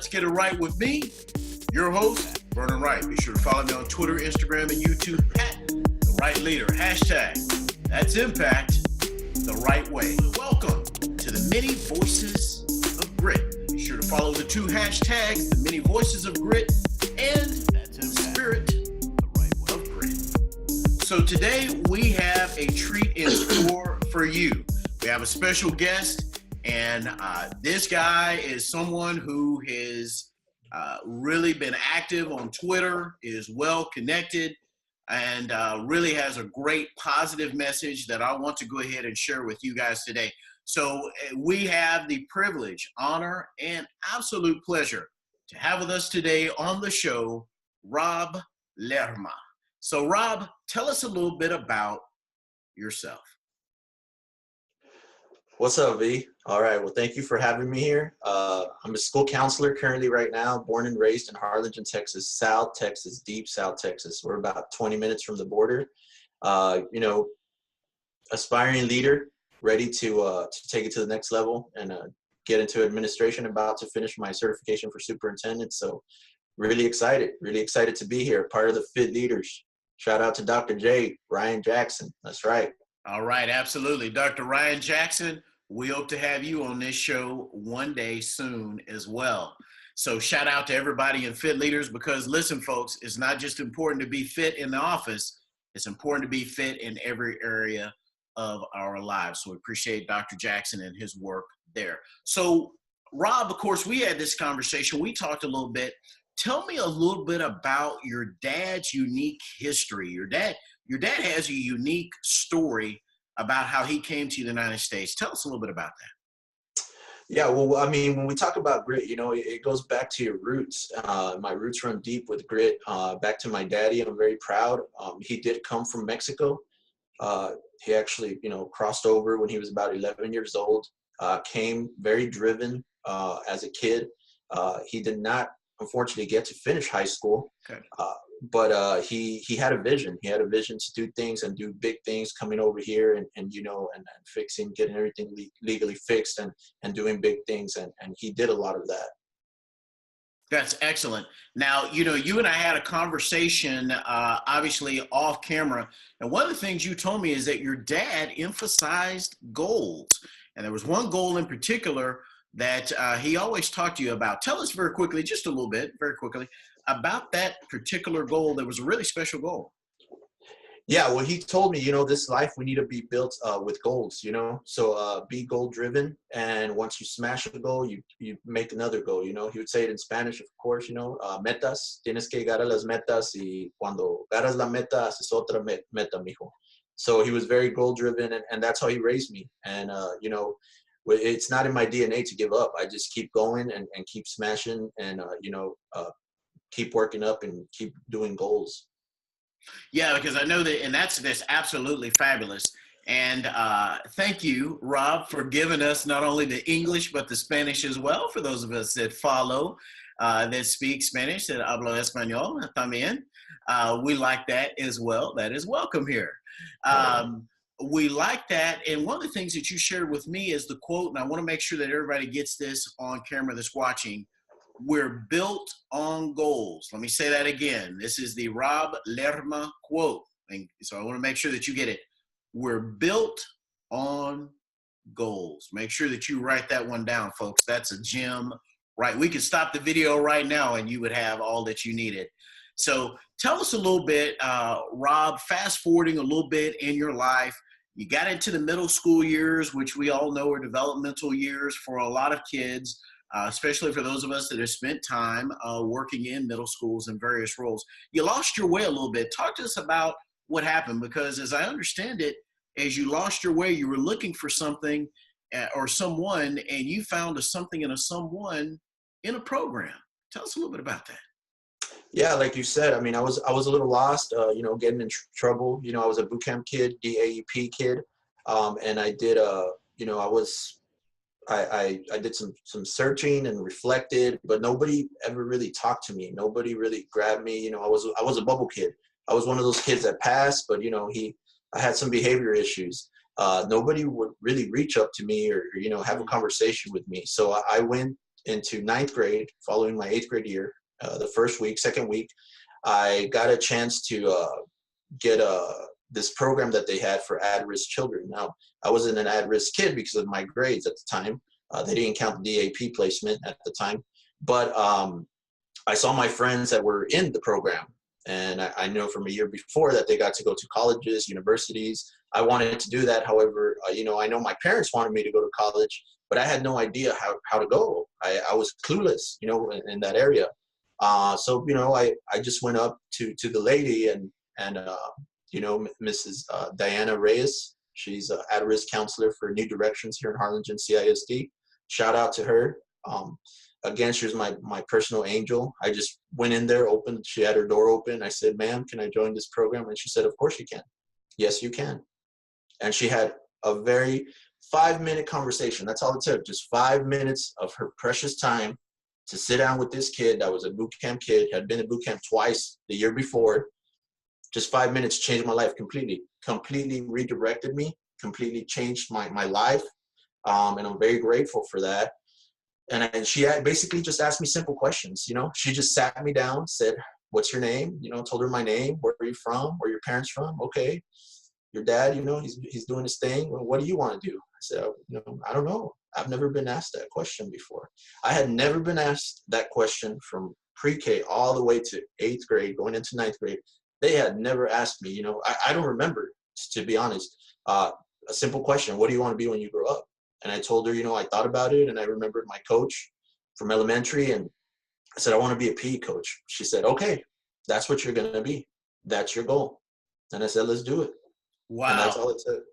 Let's Get It Right with me, your host, Vernon Wright. Be sure to follow me on Twitter, Instagram, and YouTube at The Right Leader. Hashtag, that's impact the right way. Welcome to the Many Voices of Grit. Be sure to follow the two hashtags, the Many Voices of Grit and the Spirit of Grit. So today we have a treat in store for you. We have a special guest, and this guy is someone who has really been active on Twitter, is well connected, and really has a great positive message that I want to go ahead and share with you guys today. So we have the privilege, honor, and absolute pleasure to have with us today on the show, Rob Lerma. So Rob, tell us a little bit about yourself. What's up, V? All right. Well, thank you for having me here. I'm a school counselor currently right now, born and raised in Harlingen, Texas, South Texas, deep South Texas. We're about 20 minutes from the border. Aspiring leader, ready to take it to the next level and get into administration, about to finish my certification for superintendent. So really excited to be here, part of the Fit Leaders. Shout out to Dr. J, Ryan Jackson. That's right. All right, absolutely. Dr. Ryan Jackson, we hope to have you on this show one day soon as well. So shout out to everybody in Fit Leaders, because listen, folks, it's not just important to be fit in the office. It's important to be fit in every area of our lives. So we appreciate Dr. Jackson and his work there. So Rob, of course, we had this conversation. We talked a little bit. Tell me a little bit about your dad's unique history. Your dad has a unique story about how he came to the United States. Tell us a little bit about that. Yeah, well, I mean, when we talk about grit, it goes back to your roots. My roots run deep with grit. Back to my daddy, I'm very proud. He did come from Mexico. He actually, crossed over when he was about 11 years old, came very driven as a kid. He did not, unfortunately, get to finish high school. Okay. But he had a vision. He had a vision to do things and do big things, coming over here and fixing, getting everything legally fixed and doing big things. And he did a lot of that. That's excellent. Now, you and I had a conversation, obviously off camera. And one of the things you told me is that your dad emphasized goals. And there was one goal in particular that he always talked to you about. Tell us very quickly, just a little bit, very quickly, about that particular goal that was a really special goal. Yeah, well, he told me, this life, we need to be built with goals, so be goal driven. And once you smash a goal, you make another goal. He would say it in Spanish, of course, metas, tienes que llegar a las metas, y cuando ganas la meta, haces otra meta, mijo. So he was very goal driven, and that's how he raised me. And, it's not in my DNA to give up. I just keep going and keep smashing and, keep working up and keep doing goals. Yeah, because I know that, and that's absolutely fabulous. And thank you, Rob, for giving us not only the English, but the Spanish as well, for those of us that follow, that speak Spanish, that hablo español también. We like that as well. That is welcome here. We like that. And one of the things that you shared with me is the quote, and I want to make sure that everybody gets this on camera that's watching. We're built on goals. Let me say that again. This is the Rob Lerma quote. And so I want to make sure that you get it. We're built on goals. Make sure that you write that one down, folks. That's a gem, right? We could stop the video right now and you would have all that you needed. So tell us a little bit, Rob, fast forwarding a little bit in your life. You got into the middle school years, which we all know are developmental years for a lot of kids. Especially for those of us that have spent time working in middle schools in various roles. You lost your way a little bit. Talk to us about what happened, because as I understand it, as you lost your way, you were looking for something or someone, and you found a something and a someone in a program. Tell us a little bit about that. Yeah, like you said, I mean, I was a little lost, getting in trouble. I was a boot camp kid, DAEP kid, and I did, I did some searching and reflected, but nobody ever really talked to me. Nobody really grabbed me. I was a bubble kid. I was one of those kids that passed, but I had some behavior issues. Nobody would really reach up to me or have a conversation with me. So I went into ninth grade, following my 8th grade year, the first week, second week, I got a chance to get this program that they had for at-risk children. Now, I wasn't an at-risk kid because of my grades at the time. They didn't count the DAP placement at the time. But I saw my friends that were in the program, and I know from a year before that they got to go to colleges, universities. I wanted to do that. However, I know my parents wanted me to go to college, but I had no idea how to go. I was clueless, in that area. So, I just went up to the lady and Mrs. Diana Reyes. She's an at-risk counselor for New Directions here in Harlingen CISD. Shout out to her. Again, she was my personal angel. I just went in there, she had her door open. I said, "Ma'am, can I join this program?" And she said, "Of course you can." "Yes, you can." And she had a very 5-minute conversation. That's all it took, just 5 minutes of her precious time to sit down with this kid that was a boot camp kid, had been in boot camp twice the year before. Just 5 minutes changed my life completely redirected me, completely changed my life. And I'm very grateful for that. And she basically just asked me simple questions. She just sat me down, said, "What's your name?" Told her my name. "Where are you from? Where are your parents from?" "Okay. Your dad, he's doing his thing. Well, what do you want to do?" I said, "I don't know. I've never been asked that question before." I had never been asked that question from pre-K all the way to 8th grade, going into 9th grade. They had never asked me, I don't remember, to be honest, a simple question: "What do you want to be when you grow up?" And I told her, I thought about it, and I remembered my coach from elementary, and I said, "I want to be a PE coach." She said, "Okay, that's what you're going to be. That's your goal." And I said, "Let's do it." Wow. And that's all it took.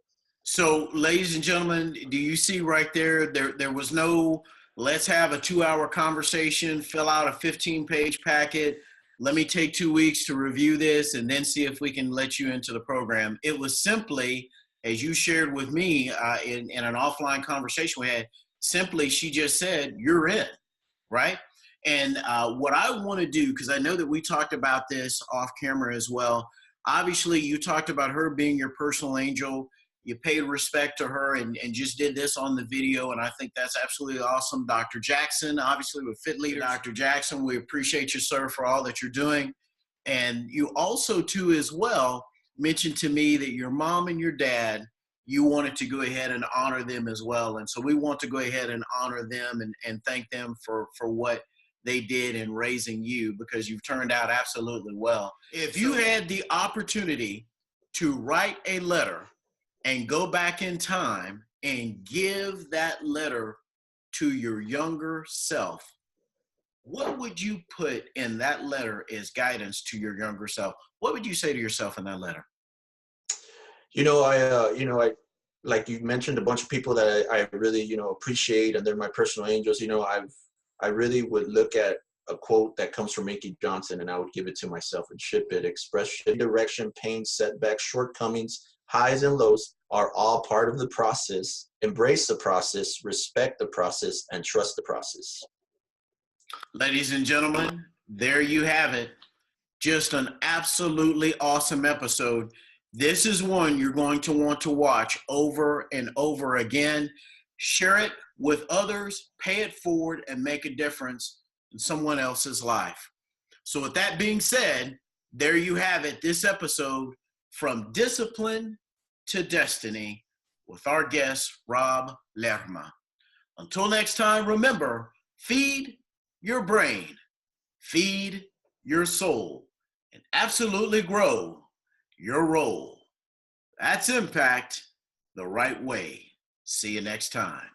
So, ladies and gentlemen, do you see right there, there was no, let's have a 2-hour conversation, fill out a 15-page packet, let me take 2 weeks to review this, and then see if we can let you into the program. It was simply, as you shared with me in an offline conversation we had, simply she just said, "You're in," right? And what I want to do, because I know that we talked about this off camera as well, obviously you talked about her being your personal angel. You paid respect to her and just did this on the video, and I think that's absolutely awesome. Dr. Jackson, obviously with Fit Leaders. Dr. Jackson, we appreciate you, sir, for all that you're doing. And you also, too, as well, mentioned to me that your mom and your dad, you wanted to go ahead and honor them as well. And so we want to go ahead and honor them and thank them for what they did in raising you, because you've turned out absolutely well. If you had the opportunity to write a letter and go back in time and give that letter to your younger self, what would you put in that letter as guidance to your younger self? What would you say to yourself in that letter? I like you mentioned a bunch of people that I really, appreciate, and they're my personal angels. I really would look at a quote that comes from Mickey Johnson, and I would give it to myself and ship it. "Express direction, pain, setbacks, shortcomings, highs and lows are all part of the process. Embrace the process, respect the process, and trust the process." Ladies and gentlemen, there you have it. Just an absolutely awesome episode. This is one you're going to want to watch over and over again. Share it with others, pay it forward, and make a difference in someone else's life. So with that being said, there you have it. This episode, From Discipline to Destiny, with our guest, Rob Lerma. Until next time, remember, feed your brain, feed your soul, and absolutely grow your role. That's impact the right way. See you next time.